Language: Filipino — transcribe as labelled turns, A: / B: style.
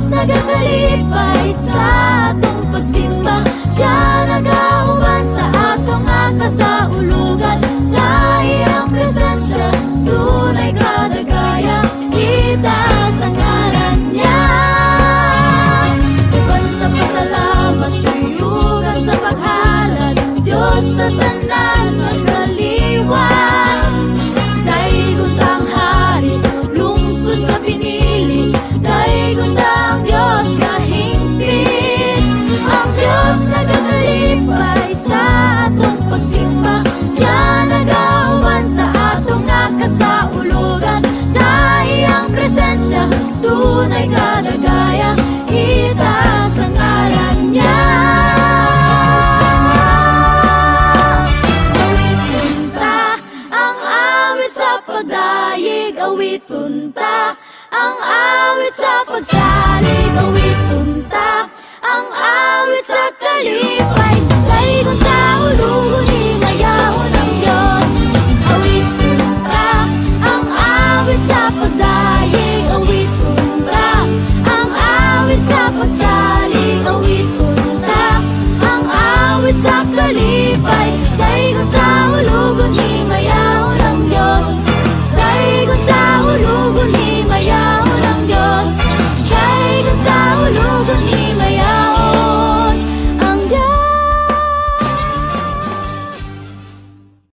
A: Nagakalipay sa atong pagsimba, siya nagauban sa atong kasaulugan. Sa iyang presensya, tunay kadagaya, itaas ang ngalan niya. Uban sa pasalamat, tuyugan sa paghalad, Diyos sa tanan nagkaliwan. Daigon tang hari, lungsod nga pinili, daigon tang Diyos nga hingpit. Ang Diyos nagakalipay sa atong pagsimba, siya nagauban sa atong kasaulugan. Sa iyang presensya, tunay kadagaya, itaas ang ngalan niya. Awiton ta ang awit sa pagdayeg, awiton ta ang awit sa pagsa